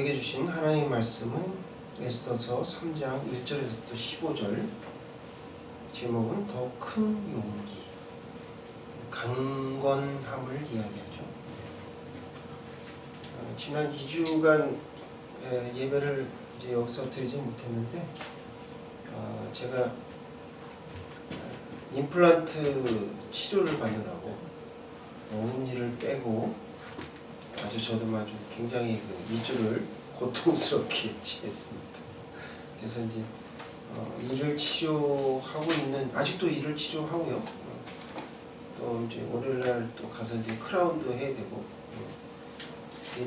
우리에게 주신 하나님의 말씀은 에스더서 3장 1절에서부터 15절. 제목은 더 큰 용기, 강건함을 이야기하죠. 지난 2주간 예배를 이제 여기서 드리지 못했는데, 제가 임플란트 치료를 받느라고 어금니를 빼고 저도 아주 굉장히 2주를 고통스럽게 지냈습니다. 그래서 이제 이를 치료하고 있는, 아직도 이를 치료하고요. 또 이제 월요일날 또 가서 이제 크라운도 해야 되고,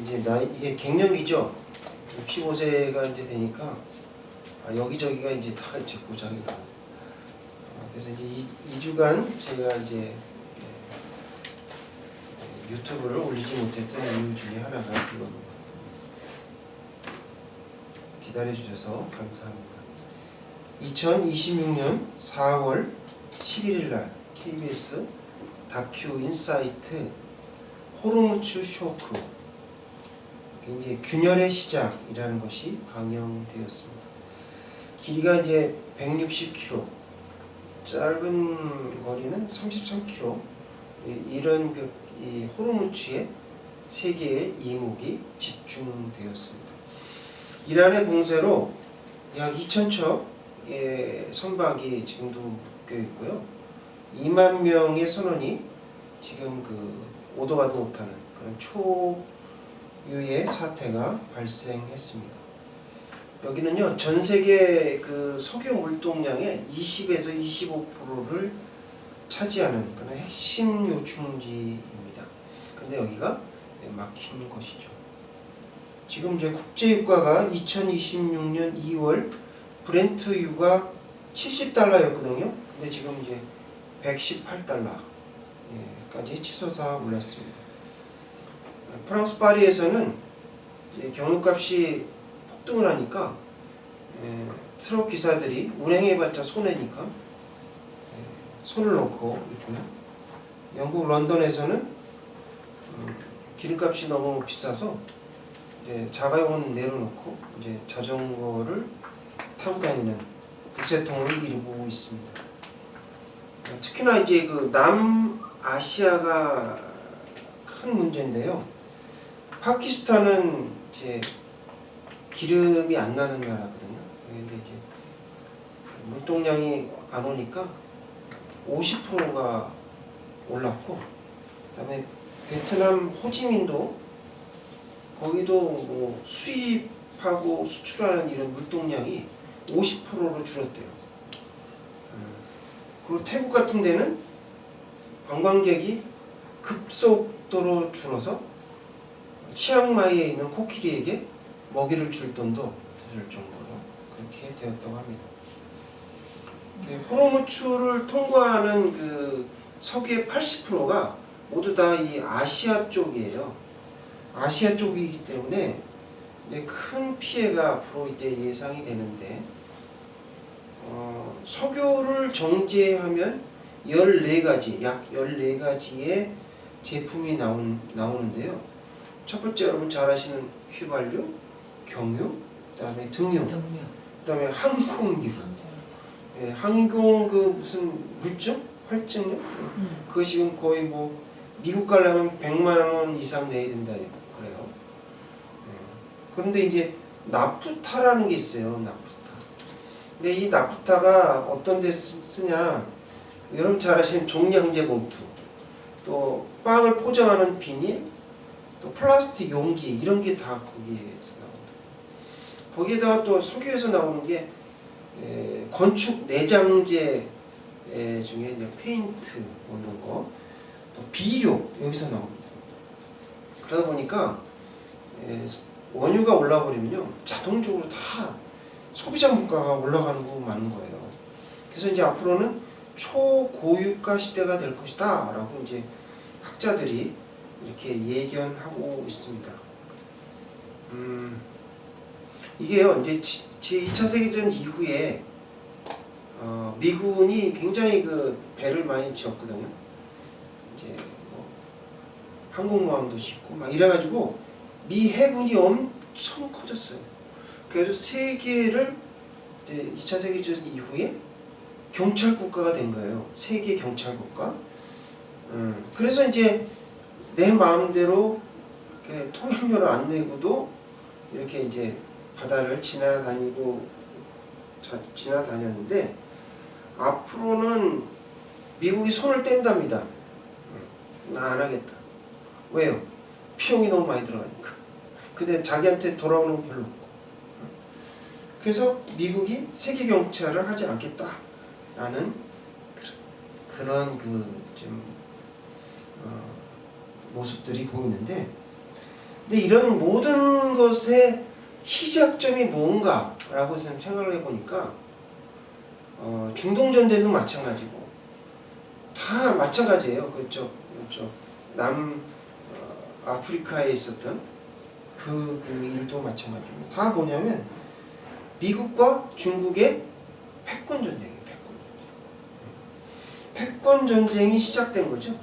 이제 이게 갱년기죠. 65세가 이제 되니까 여기저기가 이제 다 이제 고장이 나고, 그래서 이제 2주간 제가 이제 유튜브를 올리지 못했던 이유 중에 하나가 그겁니다. 기다려주셔서 감사합니다. 2026년 4월 11일 날 KBS 다큐 인사이트 호르무츠 쇼크, 이제 균열의 시작이라는 것이 방영되었습니다. 길이가 이제 160km, 짧은 거리는 33km. 이런 이 호르무츠의 세 개의 이목이 집중되었습니다. 이란의 공세로 약 2,000척의 선박이 지금도 묶여 있고요. 2만 명의 선원이 지금 오도 가도 못하는 그런 초유의 사태가 발생했습니다. 여기는요, 전 세계 석유 물동량의 20에서 25%를 차지하는 그런 핵심 요충지입니다. 근데 여기가 막힌 것이죠. 지금 이제 국제유가가 2026년 2월 브렌트유가 $70였거든요. 근데 지금 이제 $118까지 치솟아 올랐습니다. 프랑스 파리에서는 이제 경유값이 폭등을 하니까 트럭 기사들이 운행해봤자 손해니까 손을 놓고 있고요. 영국 런던에서는 기름값이 너무 비싸서 이제 자가용은 내려놓고 이제 자전거를 타고 다니는 국세통을 이루고 있습니다. 특히나 이제 남아시아가 큰 문제인데요. 파키스탄은 이제 기름이 안 나는 나라거든요. 근데 이제 물동량이 안 오니까 50%가 올랐고, 그다음에 베트남 호지민도 거기도 뭐 수입하고 수출하는 이런 물동량이 50%로 줄었대요. 그리고 태국 같은 데는 관광객이 급속도로 줄어서 치앙마이에 있는 코끼리에게 먹이를 줄 돈도 들 정도로 그렇게 되었다고 합니다. 호르무츠를 통과하는 석유의 80%가 모두 다 이 아시아 쪽이에요. 아시아 쪽이기 때문에 큰 피해가 앞으로 이제 예상이 되는데, 석유를 정제하면 14가지, 약 14가지의 제품이 나오는데요. 첫 번째, 여러분 잘 아시는 휘발유, 경유, 그다음에 등유, 그다음에 항공유. 항공 무슨 물증? 활증요? 그거 지금 거의 뭐 미국 가려면 100만 원 이상 내야 된다 그래요. 그런데 이제 나프타라는 게 있어요. 나프타. 근데 이 나프타가 어떤 데 쓰냐? 여러분 잘 아시는 종량제 봉투, 또 빵을 포장하는 비닐, 또 플라스틱 용기, 이런 게 다 거기에서 나옵니다. 거기에다가 또 석유에서 나오는 게 건축 내장재 중에 이제 페인트 이런 거, 또 비료 여기서 나옵니다. 그러다 보니까 원유가 올라 버리면요, 자동적으로 다 소비자 물가가 올라가는 거 많은 거예요. 그래서 이제 앞으로는 초고유가 시대가 될 것이다라고 이제 학자들이 이렇게 예견하고 있습니다. 이게요, 이제 제2차 세계대전 이후에 미군이 굉장히 배를 많이 지었거든요. 이제 항공모함도 짓고 막 이래가지고 미 해군이 엄청 커졌어요. 그래서 세계를 이제 2차 세계대전 이후에 경찰 국가가 된 거예요. 세계 경찰 국가. 그래서 이제 내 마음대로 이렇게 통행료를 안 내고도 이렇게 이제 바다를 지나다녔는데 앞으로는 미국이 손을 뗀답니다. 나 안 하겠다. 왜요? 비용이 너무 많이 들어가니까. 근데 자기한테 돌아오는 건 별로 없고. 그래서 미국이 세계 경찰을 하지 않겠다라는 그런 모습들이 보이는데, 근데 이런 모든 것의 시작점이 뭔가라고 생각을 해보니까 중동 전쟁도 마찬가지고 다 마찬가지예요. 그쪽 남 아프리카에 있었던 그 일도 마찬가지고 다 뭐냐면 미국과 중국의 패권 전쟁이에요. 패권 전쟁이 시작된 거죠.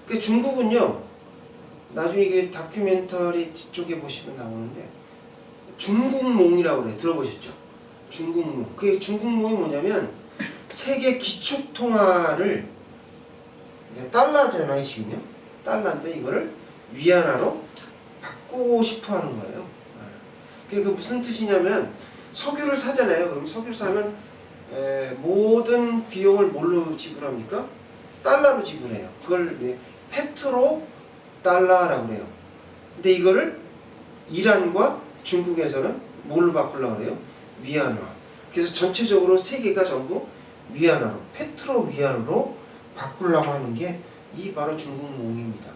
그 중국은요, 나중에 이게 다큐멘터리 뒤쪽에 보시면 나오는데 중국몽이라고 그래요. 들어보셨죠? 중국몽. 그게 중국몽이 뭐냐면 세계 기축통화를 달러잖아요, 지금요. 달러인데 이거를 위안화로 바꾸고 싶어 하는 거예요. 그게 무슨 뜻이냐면 석유를 사잖아요. 그럼 석유를 사면 모든 비용을 뭘로 지불합니까? 달러로 지불해요. 그걸 페트로 달러라고 그래요. 근데 이거를 이란과 중국에서는 뭘로 바꾸려고 그래요? 위안화. 그래서 전체적으로 세계가 전부 위안화로, 페트로 위안으로 바꾸려고 하는 게 이 바로 중국몽입니다.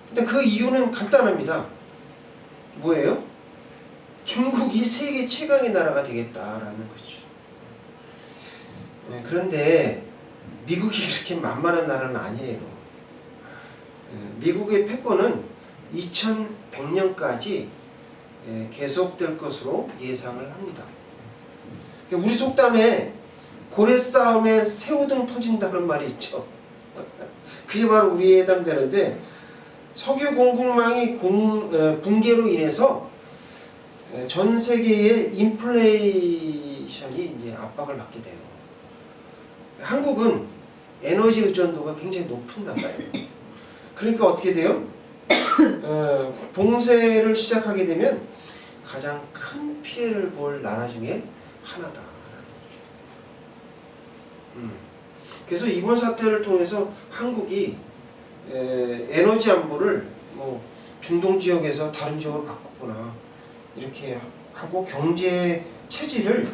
근데 그 이유는 간단합니다. 뭐예요? 중국이 세계 최강의 나라가 되겠다라는 것이죠. 그런데 미국이 이렇게 만만한 나라는 아니에요. 미국의 패권은 2100년까지 계속될 것으로 예상을 합니다. 우리 속담에 고래 싸움에 새우등 터진다는 말이 있죠. 그게 바로 우리에 해당되는데, 석유 공급망이 붕괴로 인해서 전 세계의 인플레이션이 이제 압박을 받게 돼요. 한국은 에너지 의존도가 굉장히 높은 나라예요. 그러니까 어떻게 돼요? 봉쇄를 시작하게 되면 가장 큰 피해를 볼 나라 중에 하나다. 그래서 이번 사태를 통해서 한국이 에너지 안보를 뭐 중동 지역에서 다른 지역으로 바꾸거나 이렇게 하고 경제 체질을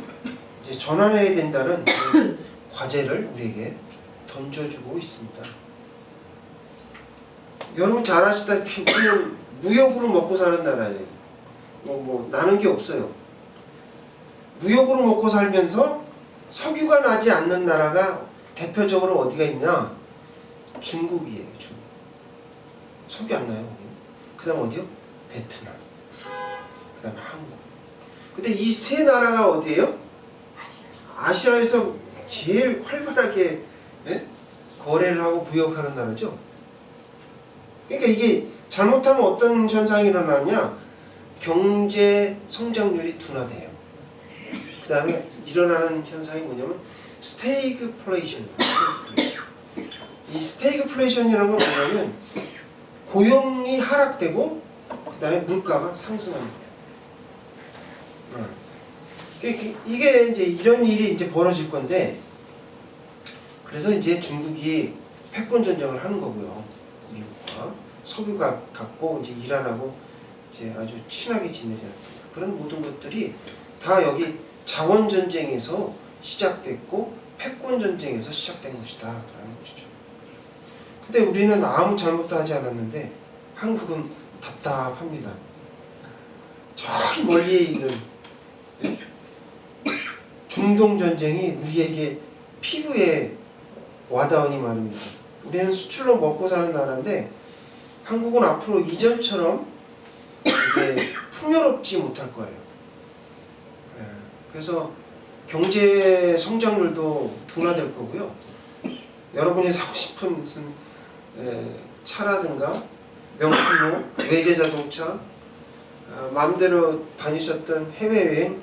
이제 전환해야 된다는 과제를 우리에게 던져주고 있습니다. 여러분 잘 아시다시피 우리는 무역으로 먹고 사는 나라예요. 뭐 나는 게 없어요. 무역으로 먹고 살면서 석유가 나지 않는 나라가 대표적으로 어디가 있냐? 중국이에요. 중국. 석유 안 나요. 그 다음 어디요? 베트남. 그 다음 한국. 근데 이 세 나라가 어디예요? 아시아에서 제일 활발하게 거래를 하고 무역하는 나라죠. 그러니까 이게 잘못하면 어떤 현상이 일어나느냐? 경제 성장률이 둔화돼요. 그 다음에 일어나는 현상이 뭐냐면 스태그플레이션. 이 스태그플레이션이라는 건 뭐냐면 고용이 하락되고 그 다음에 물가가 상승하는 거예요. 이게 이제 이런 일이 이제 벌어질 건데, 그래서 이제 중국이 패권 전쟁을 하는 거고요. 미국과 석유가 갖고 이제 이란하고 이제 아주 친하게 지내지 않습니까? 그런 모든 것들이 다 여기 자원 전쟁에서 시작됐고 패권 전쟁에서 시작된 것이다 라는 것이죠. 근데 우리는 아무 잘못도 하지 않았는데 한국은 답답합니다. 저기 멀리에 있는 중동 전쟁이 우리에게 피부에 와닿으니 말입니다. 우리는 수출로 먹고 사는 나라인데 한국은 앞으로 이전처럼 이게 풍요롭지 못할 거예요. 그래서 경제 성장률도 둔화될 거고요. 여러분이 사고 싶은 무슨 차라든가 명품로, 외제 자동차, 마음대로 다니셨던 해외여행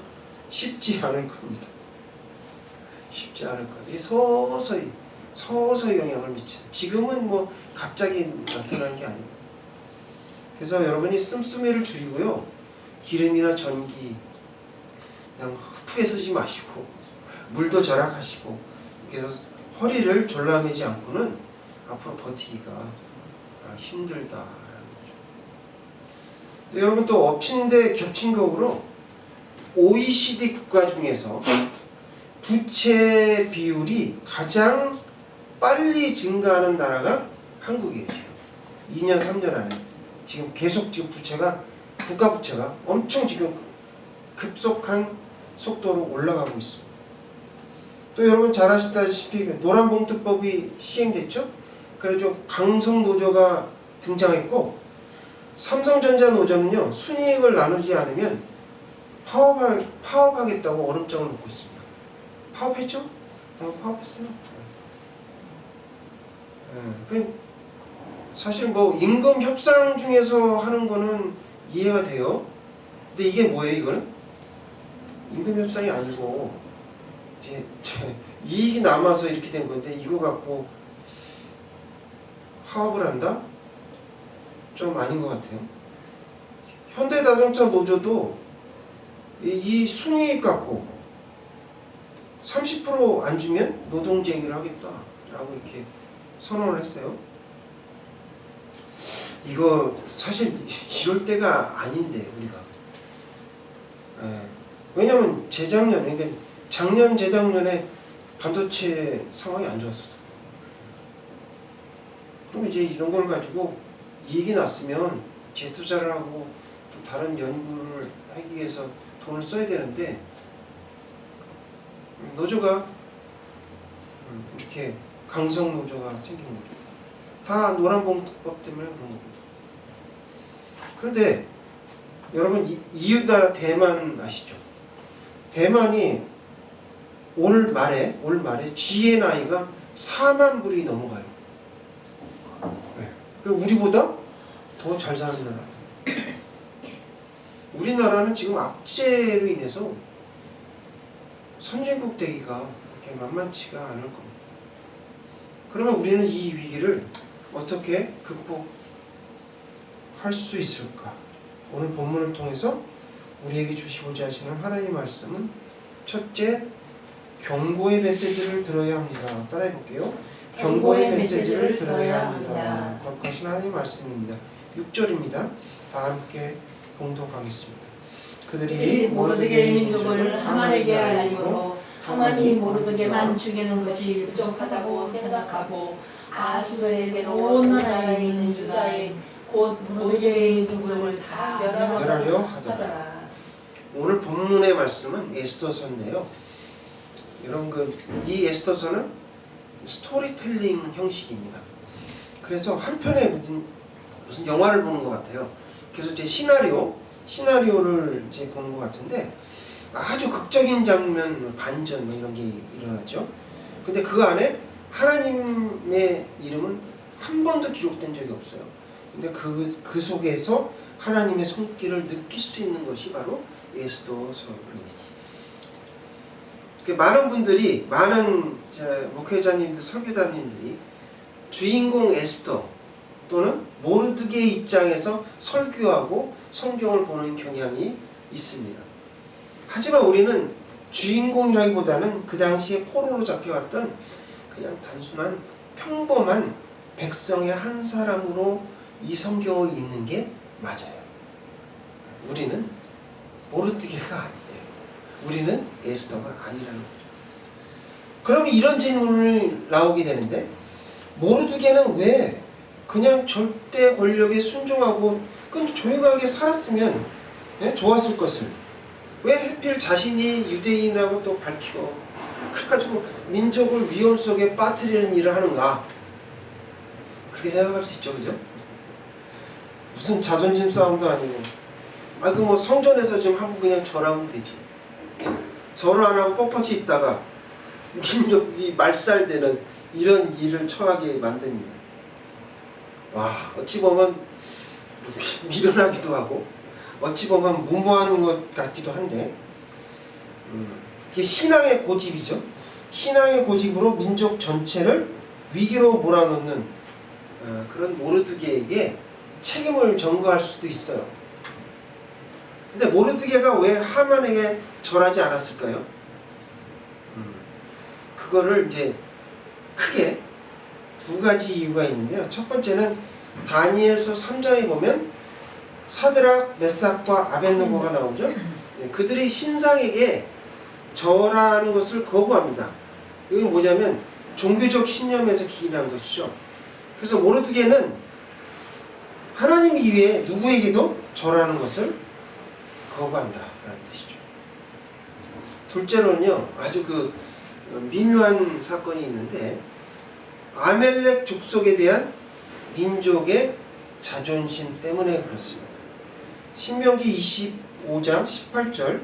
쉽지 않을 겁니다. 쉽지 않을 거예요. 이게 서서히 영향을 미쳐요. 지금은 뭐 갑자기 나타나는 게 아니에요. 그래서 여러분이 씀씀이를 줄이고요. 기름이나 전기 그냥 흡하게 쓰지 마시고 물도 절약하시고 그래서 허리를 졸라매지 않고는 앞으로 버티기가 힘들다라는 거죠. 여러분 또 엎친 데 겹친 격으로 OECD 국가 중에서 부채 비율이 가장 빨리 증가하는 나라가 한국이에요. 2년 3년 안에 지금 계속 지금 부채가 국가 부채가 엄청 지금 급속한 속도로 올라가고 있습니다. 또 여러분 잘 아시다시피 노란봉투법이 시행됐죠? 그래서 강성노조가 등장했고 삼성전자 노조는요 순이익을 나누지 않으면 파업하겠다고 얼음장을 놓고 있습니다. 파업했죠? 파업했어요. 사실 뭐 임금 협상 중에서 하는 거는 이해가 돼요. 근데 이게 뭐예요? 이거는 임금 협상이 아니고 이제 이익이 남아서 이렇게 된 건데 이거 갖고 파업을 한다? 좀 아닌 것 같아요. 현대자동차 노조도 이 순이익 갖고 30% 안 주면 노동쟁의를 하겠다라고 이렇게 선언을 했어요. 이거 사실 이럴 때가 아닌데 우리가 왜냐면 재작년에 그러니까 작년 재작년에 반도체 상황이 안 좋았었어. 그럼 이제 이런 걸 가지고 이익이 났으면 재투자를 하고 또 다른 연구를 하기 위해서 돈을 써야 되는데 노조가 이렇게 강성 노조가 생긴 거죠. 다 노란봉투법 때문에 그런 겁니다. 그런데 여러분 이웃나라 대만 아시죠? 대만이 올 말에 GNI가 4만 불이 넘어가요. 우리보다 더 잘 사는 나라. 우리나라는 지금 악재로 인해서 선진국 되기가 그렇게 만만치가 않을 겁니다. 그러면 우리는 이 위기를 어떻게 극복할 수 있을까? 오늘 본문을 통해서 우리에게 주시고자 하시는 하나님의 말씀은 첫째, 경고의 메시지를 들어야 합니다. 따라해 볼게요. 경고의 메시지를 들어야 합니다. 거룩하신 하나님의 말씀입니다. 6절입니다. 다 함께 봉독하겠습니다. 그들이 모르드게의 민족을 하만에게 알리고 하만이 모르드게만 죽이는 것이 부족하다고 생각하고 아수르에게는 온 나라에 있는 유다의 곧 모르드게의 민족을 다 멸하려 하더라. 오늘 본문의 말씀은 에스더서인데요. 여러분 이 에스더서는 스토리텔링 형식입니다. 그래서 한 편의 무슨 영화를 보는 것 같아요. 그래서 이제 시나리오를 이제 보는 것 같은데 아주 극적인 장면, 반전 뭐 이런 게 일어나죠. 근데 그 안에 하나님의 이름은 한 번도 기록된 적이 없어요. 근데 그 속에서 하나님의 손길을 느낄 수 있는 것이 바로 에스더서입니다. 많은 분들이, 많은 목회자님들, 설교자님들이 주인공 에스더 또는 모르드게의 입장에서 설교하고 성경을 보는 경향이 있습니다. 하지만 우리는 주인공이라기보다는 그 당시에 포로로 잡혀왔던 그냥 단순한 평범한 백성의 한 사람으로 이 성경을 읽는 게 맞아요. 우리는 모르드게가 아니에요. 우리는 에스더가 아니라는 거죠. 그러면 이런 질문이 나오게 되는데 모르드게는 왜 그냥 절대 권력에 순종하고 조용하게 살았으면 좋았을 것을 왜 하필 자신이 유대인이라고 또 밝혀 그래가지고 민족을 위험 속에 빠뜨리는 일을 하는가? 그렇게 생각할 수 있죠, 그죠? 무슨 자존심 싸움도 아니고 뭐 성전에서 지금 한번 그냥 절하면 되지. 절을 안 하고 뻣뻣이 있다가 민족이 말살되는 이런 일을 처하게 만듭니다. 와, 어찌 보면 미련하기도 하고 어찌 보면 무모한 것 같기도 한데 이게 신앙의 고집이죠. 신앙의 고집으로 민족 전체를 위기로 몰아넣는 그런 모르드게에게 책임을 전가할 수도 있어요. 근데 모르드게가 왜 하만에게 절하지 않았을까요? 그거를 이제 크게 두 가지 이유가 있는데요. 첫 번째는 다니엘서 3장에 보면 사드락, 메삭과 아벳느고가 나오죠. 그들이 신상에게 절하는 것을 거부합니다. 이게 뭐냐면 종교적 신념에서 기인한 것이죠. 그래서 모르드게는 하나님 이외에 누구에게도 절하는 것을 거부한다라는 뜻이죠. 둘째로는요, 아주 미묘한 사건이 있는데 아멜렉 족속에 대한 민족의 자존심 때문에 그렇습니다. 신명기 25장 18절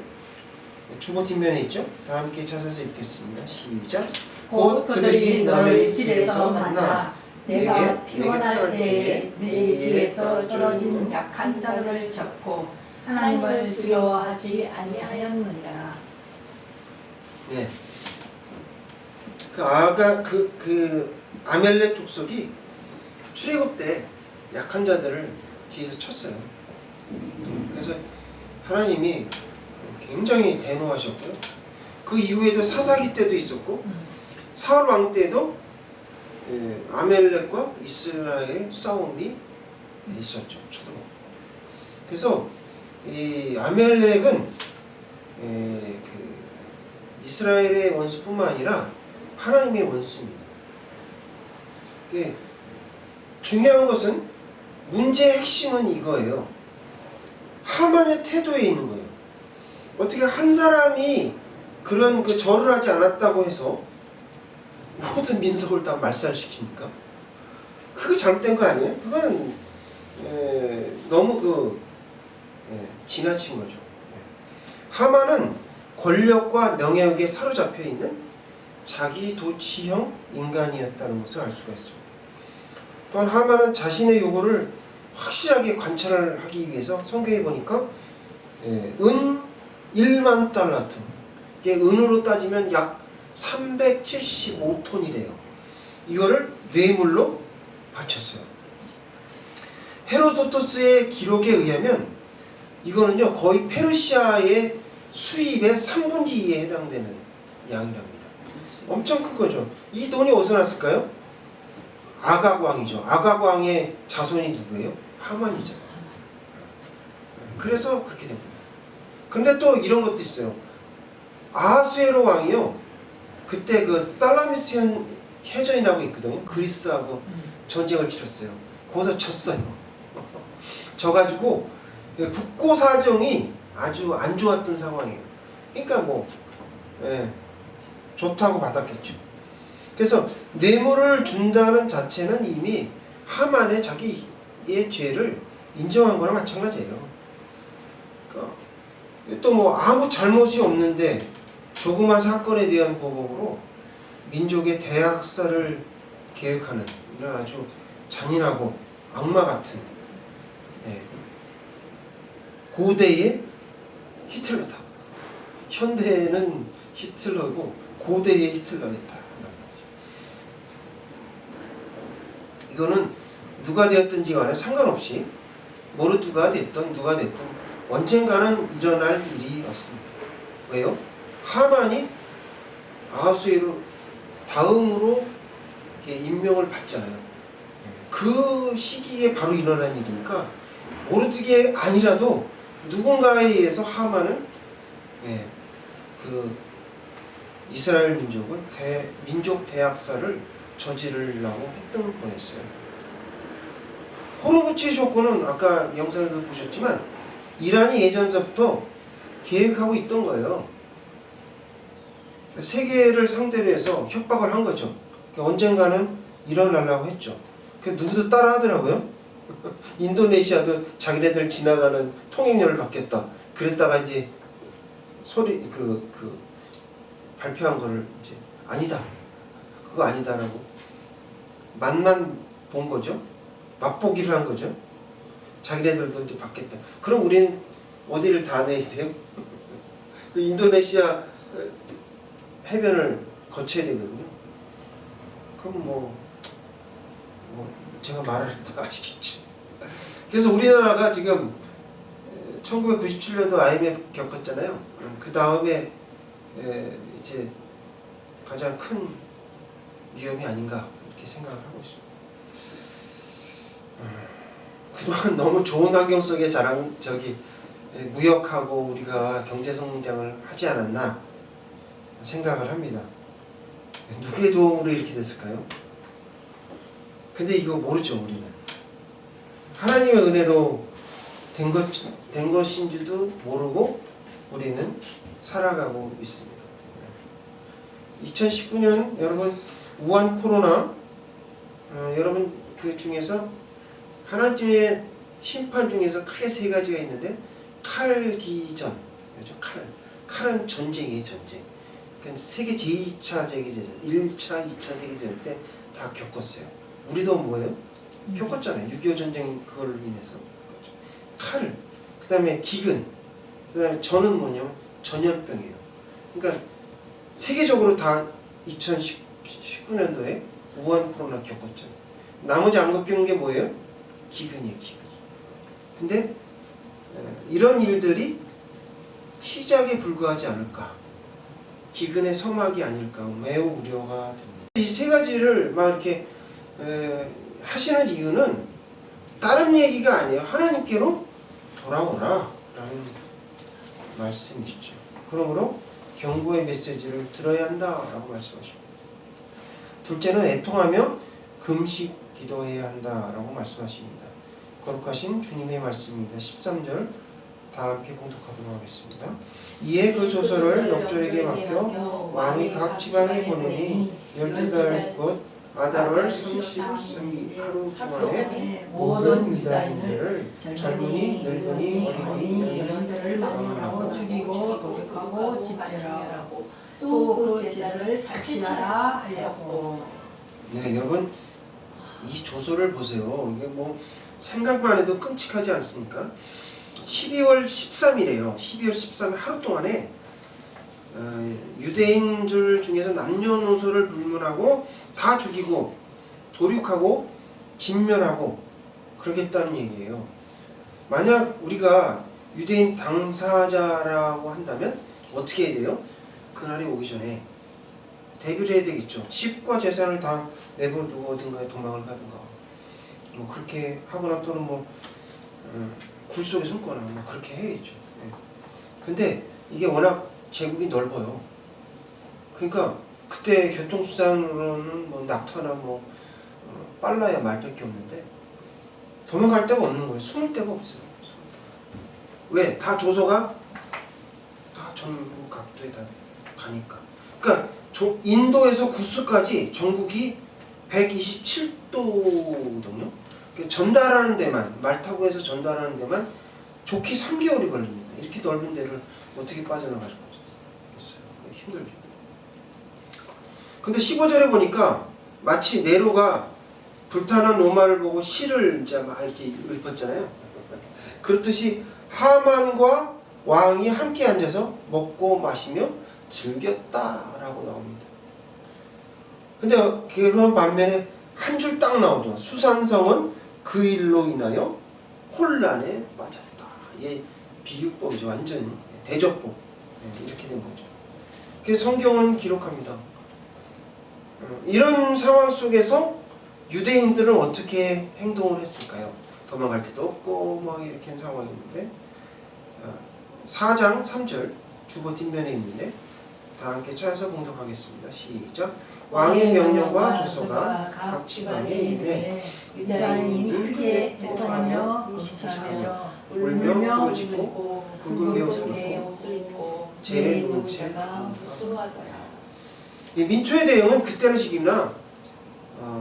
주보 뒷면에 있죠. 다 함께 찾아서 읽겠습니다. 시작. 곧 그들이 너를 길에서 만나 내가 피곤할 때에 네 뒤에서 떨어진 약한 자들을 잡고 하나님을 두려워하지 아니하였느니라. 예. 그 아멜렉 족속이 출애굽 때 약한 자들을 뒤에서 쳤어요. 그래서 하나님이 굉장히 대노하셨고요. 그 이후에도 사사기 때도 있었고 사울 왕 때도 아멜렉과 이스라엘의 싸움이 있었죠. 쳐들어오고. 그래서 이 아멜렉은 이스라엘의 원수뿐만 아니라 하나님의 원수입니다. 중요한 것은 문제의 핵심은 이거예요. 하만의 태도에 있는 거예요. 어떻게 한 사람이 그런 절을 하지 않았다고 해서 모든 민족을 다 말살시킵니까? 그게 잘못된 거 아니에요? 그건 너무 지나친 거죠. 하만은 권력과 명예욕에 사로잡혀 있는 자기 도취형 인간이었다는 것을 알 수가 있습니다. 또한 하만은 자신의 요구를 확실하게 관찰을 하기 위해서 성경에 보니까 은 1만 달라트, 이게 은으로 따지면 약 375톤이래요. 이거를 뇌물로 바쳤어요. 헤로도토스의 기록에 의하면 이거는요 거의 페르시아의 수입의 3분의 2에 해당되는 양이랍니다. 엄청 큰 거죠. 이 돈이 어디서 났을까요? 아각 왕이죠. 아각 왕의 자손이 누구예요? 하만이잖아요. 그래서 그렇게 됩니다. 근데 또 이런 것도 있어요. 아하수에로 왕이요, 그때 살라미스 해전이라고 있거든요. 그리스하고 전쟁을 치렀어요. 거기서 졌어요. 져가지고 국고 사정이 아주 안 좋았던 상황이에요. 그러니까 좋다고 받았겠죠. 그래서 뇌물을 준다는 자체는 이미 하만의 자기의 죄를 인정한 거랑 마찬가지예요. 그러니까 또 아무 잘못이 없는데 조그만 사건에 대한 보복으로 민족의 대학살을 계획하는 이런 아주 잔인하고 악마 같은 고대의 히틀러다. 현대에는 히틀러고 고대의 히틀러였다. 이거는 누가 되었든지 간에 상관없이 모르드가 됐든 누가 됐든 언젠가는 일어날 일이었습니다. 왜요? 하만이 아하수에로 다음으로 임명을 받잖아요. 그 시기에 바로 일어난 일이니까 모르드게 아니라도 누군가에 의해서 하만은 이스라엘 민족을 민족 대학살을 저지르려고 했던 거였어요. 호르무치 쇼크는 아까 영상에서 보셨지만 이란이 예전서부터 계획하고 있던 거예요. 세계를 상대로 해서 협박을 한 거죠. 언젠가는 일어나려고 했죠. 누구도 따라 하더라고요. 인도네시아도 자기네들 지나가는 통행료를 받겠다. 그랬다가 이제 발표한 거를 이제 아니다. 그거 아니다라고 맛만 본 거죠. 맛보기를 한 거죠. 자기네들도 이제 받겠다. 그럼 우리는 어디를 다 내야 돼요? 그 인도네시아 해변을 거쳐야 되거든요. 그럼 뭐 제가 말을 해도 아시겠죠. 그래서 우리나라가 지금 1997년도 IMF 겪었잖아요. 그 다음에 이제 가장 큰 위험이 아닌가 이렇게 생각을 하고 있습니다. 그동안 너무 좋은 환경 속에 무역하고 우리가 경제 성장을 하지 않았나 생각을 합니다. 누구의 도움으로 이렇게 됐을까요? 근데 이거 모르죠, 우리는. 하나님의 은혜로 된 것인지도 모르고 우리는 살아가고 있습니다. 2019년 여러분 우한 코로나 여러분 그 중에서 하나님의 심판 중에서 크게 세 가지가 있는데 칼기전, 그렇죠? 칼은 전쟁이에요, 전쟁. 그러니까 세계 제2차 세계대전, 1차, 2차 세계대전 때 다 겪었어요. 우리도 뭐예요? 겪었잖아요. 6.25 전쟁 그걸로 인해서. 칼, 그 다음에 기근, 그 다음에 전은 뭐냐면 전염병이에요. 그러니까 세계적으로 다 2019년도에 우한 코로나 겪었잖아요. 나머지 안 겪은 게 뭐예요? 기근이에요, 기근. 근데 이런 일들이 시작에 불과하지 않을까, 기근의 서막이 아닐까 매우 우려가 됩니다. 이 세 가지를 막 이렇게 하시는 이유는 다른 얘기가 아니에요. 하나님께로 돌아오라 라는 말씀이시죠. 그러므로 경고의 메시지를 들어야 한다라고 말씀하십니다. 둘째는 애통하며 금식 기도해야 한다라고 말씀하십니다. 거룩하신 주님의 말씀입니다. 13절 다 함께 봉독하도록 하겠습니다. 이에 그 조서를 역졸에게 맡겨 왕이 각 지방에 보내니 12달 곧 아달월 33일 하루 동안에 모든 유다인들을 젊은이, 늙은이, 어린이, 여인들을 막론하고 죽이고 도륙하고 집결하고 또 그 제자를 탈취하라 하려고. 네, 여러분 이 조서를 보세요. 이게 뭐 생각만 해도 끔찍하지 않습니까? 12월 13일에요. 12월 13일 하루 동안에 유대인들 중에서 남녀노소를 불문하고 다 죽이고 도륙하고 진멸하고 그러겠다는 얘기예요. 만약 우리가 유대인 당사자라고 한다면 어떻게 해야 돼요? 그날이 오기 전에 대비를 해야 되겠죠. 집과 재산을 다 내버려두고 어딘가에 도망을 가든가 뭐 그렇게 하거나 또는 뭐 굴 속에 숨거나 뭐 그렇게 해야겠죠. 근데 이게 워낙 제국이 넓어요. 그러니까 그때 교통수단으로는 뭐 낙타나 뭐 빨라야 말밖에 없는데 도망갈 데가 없는 거예요. 숨을 데가 없어요. 왜? 다 조서가 다 전국 각도에 다 가니까. 그러니까 인도에서 구스까지 전국이 127도거든요. 전달하는 데만, 말 타고 해서 전달하는 데만 좋게 3개월이 걸립니다. 이렇게 넓은 데를 어떻게 빠져나갈 수가 있어요. 힘들죠. 근데 15절에 보니까 마치 네로가 불타는 로마를 보고 시를 이제 막 이렇게 읊었잖아요. 그렇듯이 하만과 왕이 함께 앉아서 먹고 마시며 즐겼다라고 나옵니다. 근데 그런 반면에 한 줄 딱 나오죠. 수산성은 그 일로 인하여 혼란에 빠졌다. 이게 비유법이죠. 완전 대적법. 이렇게 된 거죠. 그래서 성경은 기록합니다. 이런 상황 속에서 유대인들은 어떻게 행동을 했을까요? 도망갈 데도 없고 막 이렇게 한 상황인데 4장 3절 주보 뒷면에 있는데 다 함께 찾아서 봉독하겠습니다. 시작. 왕의 명령과 조서가 각 지방에 임해 유다인이 크게 애통하며 금식하며 울며 부르짖고 굵은 옷을 입고 제 노자가 무수하더라. 이 민초의 대응은 그때는 시기나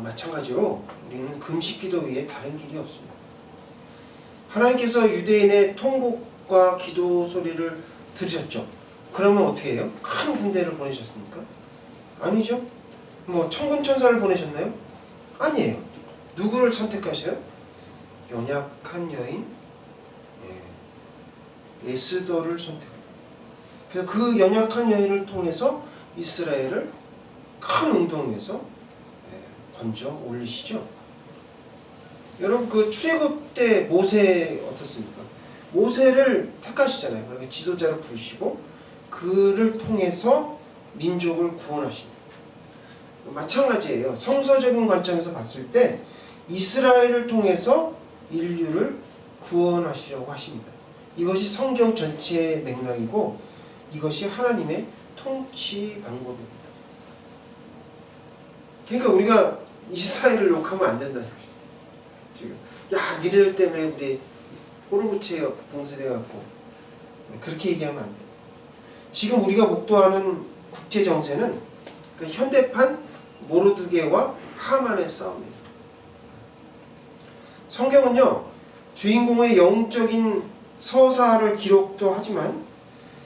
마찬가지로 우리는 금식기도 위에 다른 길이 없습니다. 하나님께서 유대인의 통곡과 기도 소리를 들으셨죠. 그러면 어떻게 해요? 큰 군대를 보내셨습니까? 아니죠. 뭐 천군천사를 보내셨나요? 아니에요. 누구를 선택하셔요? 연약한 여인, 에스더를 선택합니다. 그래서 그 연약한 여인을 통해서 이스라엘을 큰 운동에서 건져 올리시죠. 여러분 그 출애굽 때 모세 어떻습니까? 모세를 택하시잖아요. 그러니까 지도자를 부르시고 그를 통해서 민족을 구원하십니다. 마찬가지예요. 성서적인 관점에서 봤을 때 이스라엘을 통해서 인류를 구원하시려고 하십니다. 이것이 성경 전체의 맥락이고 이것이 하나님의 통치 방법입니다. 그러니까 우리가 이스라엘을 욕하면 안 된다. 지금 야 니네들 때문에 우리 호르무체 봉쇄돼갖고 그렇게 얘기하면 안 돼요. 지금 우리가 목도하는 국제 정세는 그 현대판 모르드게와 하만의 싸움입니다. 성경은요 주인공의 영적인 서사를 기록도 하지만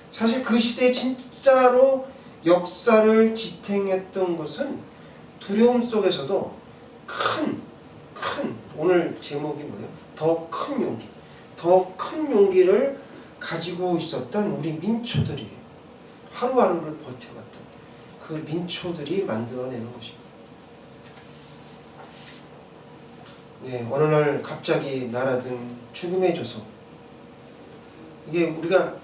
사실 그 시대에 진짜로 역사를 지탱했던 것은 두려움 속에서도 큰 오늘 제목이 뭐예요? 더 큰 용기. 더 큰 용기를 가지고 있었던 우리 민초들이에요. 하루하루를 버텨갔던 그 민초들이 만들어내는 것입니다. 네, 어느 날 갑자기 날아든 죽음의 조서. 이게 우리가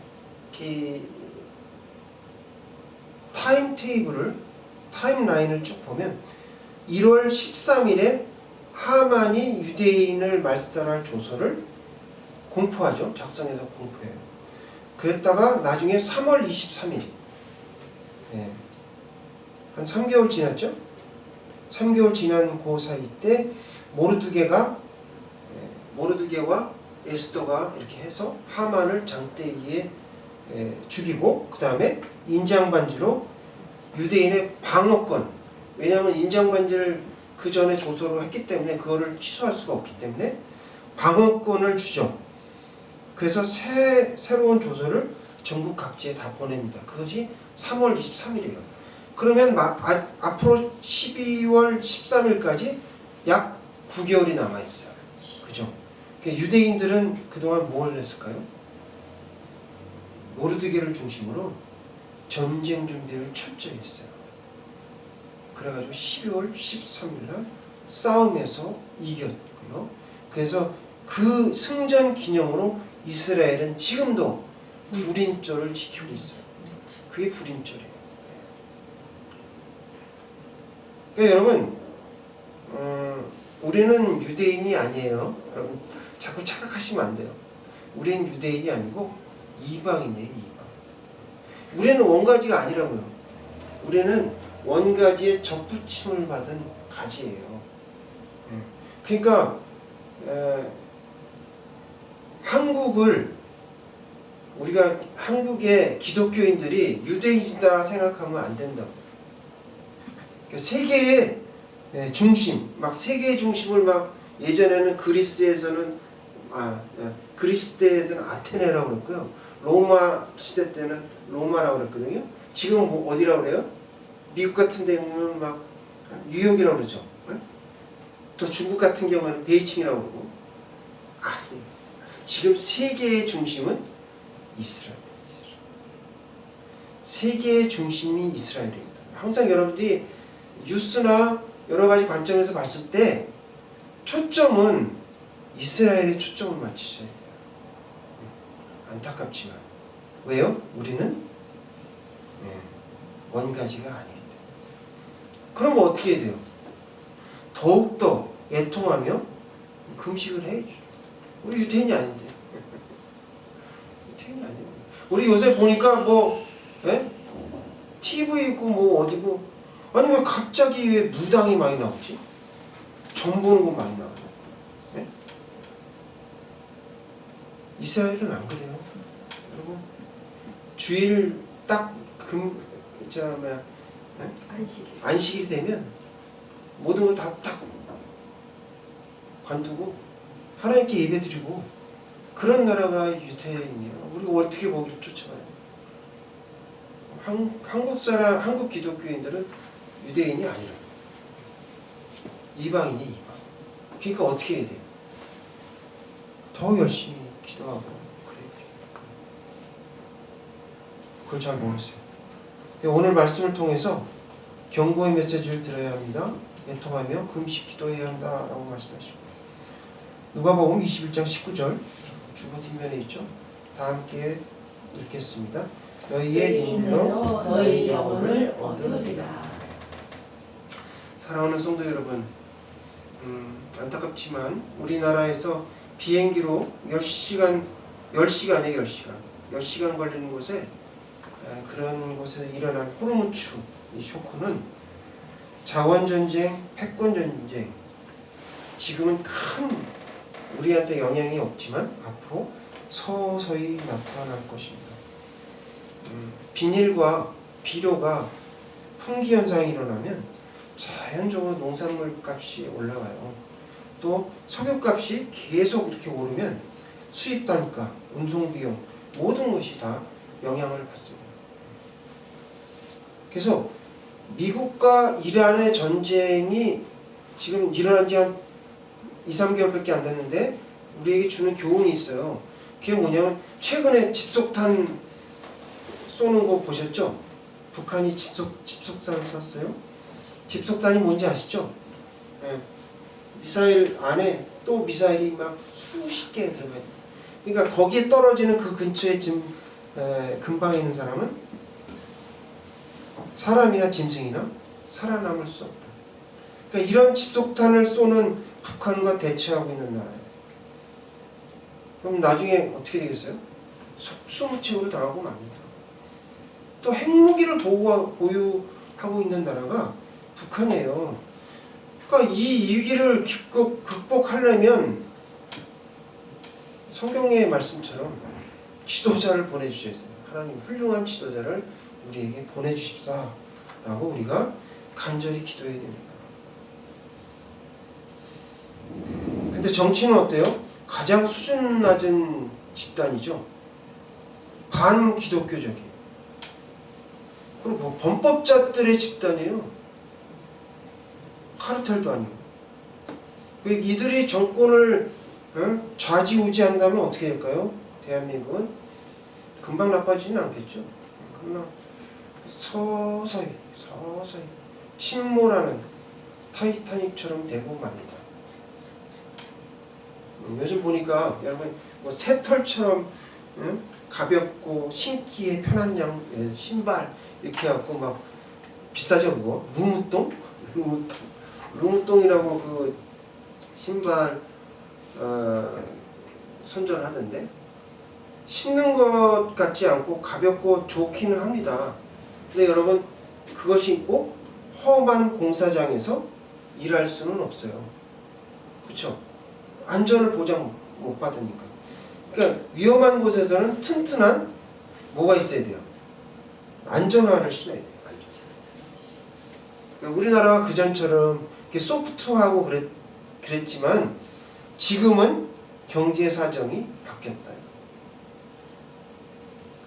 타임라인을 쭉 보면 1월 13일에 하만이 유대인을 말살할 조서를 공포하죠. 작성해서 공포해요. 그랬다가 나중에 3월 23일 한 3개월 지났죠. 3개월 지난 그 사이 때 모르드게와 에스더가 이렇게 해서 하만을 장대기에 죽이고 그 다음에 인장반지로 유대인의 방어권, 왜냐하면 인장반지를 그 전에 조서로 했기 때문에 그거를 취소할 수가 없기 때문에 방어권을 주죠. 그래서 새로운 조서를 전국 각지에 다 보냅니다. 그것이 3월 23일이에요. 그러면 앞으로 12월 13일까지 약 9개월이 남아있어요. 그죠? 유대인들은 그동안 뭘 했을까요? 모르드게를 중심으로 전쟁 준비를 철저히 했어요. 그래가지고 12월 13일날 싸움에서 이겼고요. 그래서 그 승전 기념으로 이스라엘은 지금도 불임절을 지키고 있어요. 그게 불임절이에요. 그러니까 여러분, 우리는 유대인이 아니에요. 여러분 자꾸 착각하시면 안 돼요. 우리는 유대인이 아니고 이방인이에요. 이방. 우리는 원가지가 아니라고요. 우리는 원가지의 접붙임을 받은 가지예요. 그러니까 우리가 한국의 기독교인들이 유대인이다 생각하면 안 된다고. 그러니까 세계의 중심, 막 세계의 중심을 막 예전에는 그리스에서는 아테네라고 그랬고요. 로마 시대 때는 로마라고 그랬거든요. 지금 어디라고 그래요? 미국 같은 데는 막 뉴욕이라고 그러죠. 또 중국 같은 경우는 베이징이라고 그러고. 아니, 지금 세계의 중심은 이스라엘이에요. 세계의 중심이 이스라엘입니다. 항상 여러분들이 뉴스나 여러 가지 관점에서 봤을 때 초점은 이스라엘에 초점을 맞추셔야 돼요. 안타깝지만. 왜요? 우리는 원가지가 아니기 때문에. 그럼 어떻게 해야 돼요? 더욱더 애통하며 금식을 해야죠. 우리 유태인이 아닌데. 유태인이 아니에요. 우리 요새 보니까 TV고 뭐 어디고, 아니 왜 갑자기 왜 무당이 많이 나오지? 점 보는 거 많이 나와요. 네? 이스라엘은 안 그래요. 여러분 주일 딱 안식일이 되면 모든 거 다 딱 관두고 하나님께 예배드리고 그런 나라가 유태인이에요. 우리 어떻게 거기를 쫓아가요? 한국 기독교인들은 유대인이 아니라 이방인이 이방. 그러니까 어떻게 해야 돼요? 더 열심히 기도하고 그래요. 그걸 잘 모르세요. 오늘 말씀을 통해서 경고의 메시지를 들어야 합니다. 애통하며 금식 기도해야 한다라고 말씀하시고, 누가복음 21장 19절 주보 뒷면에 있죠. 다 함께 읽겠습니다. 너희의 인내로 너희 영혼을 얻으리라. 사랑하는 성도 여러분, 안타깝지만 우리나라에서 비행기로 10시간이에요. 10시간 걸리는 곳에, 그런 곳에 일어난 호르무즈 이 쇼크는 자원전쟁, 패권전쟁, 지금은 큰 우리한테 영향이 없지만 앞으로 서서히 나타날 것입니다. 비닐과 비료가 품귀 현상이 일어나면 자연적으로 농산물 값이 올라가요. 또 석유 값이 계속 이렇게 오르면 수입 단가, 운송 비용 모든 것이 다 영향을 받습니다. 그래서 미국과 이란의 전쟁이 지금 일어난 지 한 2, 3개월밖에 안 됐는데 우리에게 주는 교훈이 있어요. 그게 뭐냐면 최근에 집속탄 쏘는 거 보셨죠? 북한이 집속탄을 쐈어요. 집속탄이 뭔지 아시죠? 미사일 안에 또 미사일이 막 수십 개 들어가요. 그러니까 거기에 떨어지는 그 근처에 지금 근방에 있는 사람은 사람이나 짐승이나 살아남을 수 없다. 그러니까 이런 집속탄을 쏘는 북한과 대처하고 있는 나라예요. 그럼 나중에 어떻게 되겠어요? 속수무책으로 당하고 맙니다. 또 핵무기를 보유하고 있는 나라가 북한이에요. 그러니까 이 위기를 극복하려면 성경의 말씀처럼 지도자를 보내주셔야 돼요. 하나님 훌륭한 지도자를 우리에게 보내주십사 라고 우리가 간절히 기도해야 됩니다. 근데 정치는 어때요? 가장 수준 낮은 집단이죠. 반기독교적이에요. 그리고 뭐 범법자들의 집단이에요. 카르텔도 아니고. 이들이 정권을 좌지우지한다면 어떻게 될까요? 대한민국은 금방 나빠지지는 않겠죠. 그러나 서서히 침몰하는 타이타닉처럼 되고 맙니다. 요즘 보니까 여러분 뭐 새털처럼 가볍고 신기에 편한 신발 이렇게 해갖고 막 비싸죠 그거? 루무똥이라고 그 신발 선전을 하던데, 신는 것 같지 않고 가볍고 좋기는 합니다. 근데 여러분 그거 신고 험한 공사장에서 일할 수는 없어요. 그렇죠? 안전을 보장 못 받으니까. 그러니까 위험한 곳에서는 튼튼한 뭐가 있어야 돼요? 안전화를 신어야 돼요. 그러니까 우리나라가 그전처럼 소프트하고 그랬지만 지금은 경제 사정이 바뀌었다.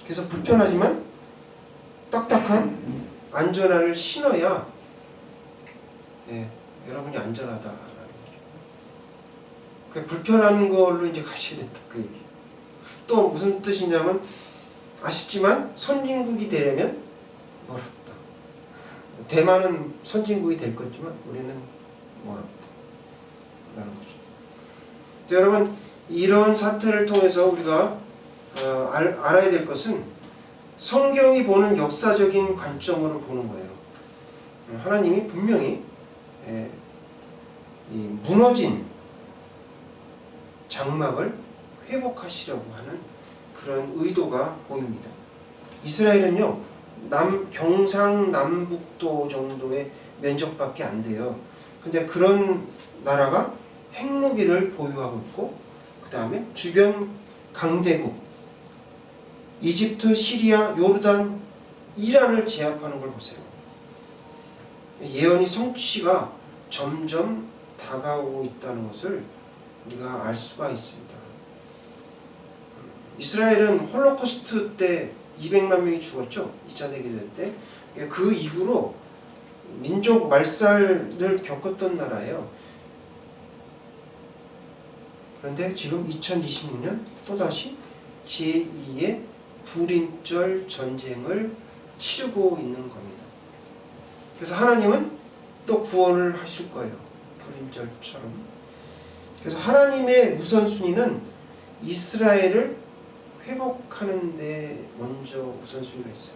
그래서 불편하지만 딱딱한 안전화를 신어야 여러분이 안전하다라는 거죠. 그 불편한 걸로 이제 가셔야 된다 그 얘기. 또 무슨 뜻이냐면 아쉽지만 선진국이 되려면 멀었다. 대만은 선진국이 될 거지만 우리는 멀었다. 라는 거죠. 또 여러분 이런 사태를 통해서 우리가 알아야 될 것은 성경이 보는 역사적인 관점으로 보는 거예요. 하나님이 분명히 이 무너진 장막을 회복하시려고 하는 그런 의도가 보입니다. 이스라엘은요 경상남북도 정도의 면적밖에 안 돼요. 근데 그런 나라가 핵무기를 보유하고 있고 그 다음에 주변 강대국 이집트, 시리아, 요르단, 이란을 제압하는 걸 보세요. 예언이 성취가 점점 다가오고 있다는 것을 우리가 알 수가 있습니다. 이스라엘은 홀로코스트 때 200만 명이 죽었죠. 2차 세계대전 때. 그 이후로 민족 말살을 겪었던 나라예요. 그런데 지금 2026년 또다시 제2의 불임절 전쟁을 치르고 있는 겁니다. 그래서 하나님은 또 구원을 하실 거예요. 불임절처럼. 그래서 하나님의 우선순위는 이스라엘을 회복하는 데 먼저 우선순위가 있어요.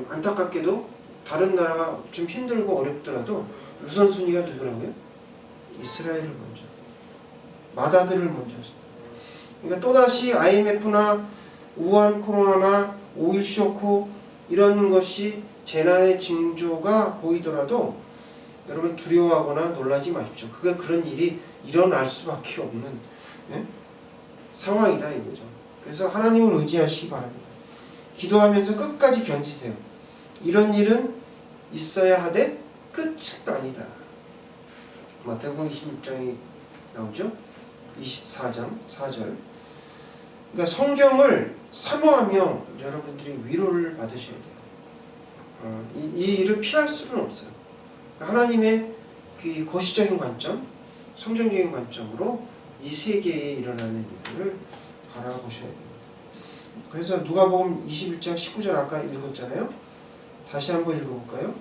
안타깝게도 다른 나라가 좀 힘들고 어렵더라도 우선순위가 누구라고요? 이스라엘을 먼저, 마다들을 먼저. 그러니까 또다시 IMF나 우한 코로나나 오일 쇼크 이런 것이 재난의 징조가 보이더라도 여러분 두려워하거나 놀라지 마십시오. 그런 일이 일어날 수밖에 없는 상황이다 이거죠. 그래서 하나님을 의지하시기 바랍니다. 기도하면서 끝까지 견디세요. 이런 일은 있어야 하되 끝은 아니다. 마태복음 26장이 나오죠. 24장 4절. 그러니까 성경을 사모하며 여러분들이 위로를 받으셔야 돼요. 이 일을 피할 수는 없어요. 하나님의 그 거시적인 관점, 성경적인 관점으로 이 세계에 일어나는 일들을 바라보셔야 됩니다. 그래서 누가복음 21장 19절 아까 읽었잖아요. 다시 한번 읽어볼까요?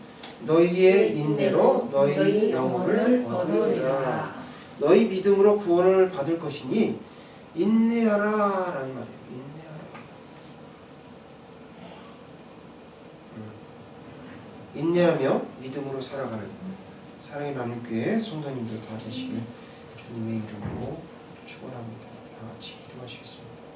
너희의 인내로 너희 영혼을 얻으리라. 너희 믿음으로 구원을 받을 것이니 인내하라 라는 말이에요. 인내하며 믿음으로 살아가는 사랑의 나눔교회 성도님들 다 되시길 주님의 이름으로 축원합니다. 다 같이 기도하시겠습니다.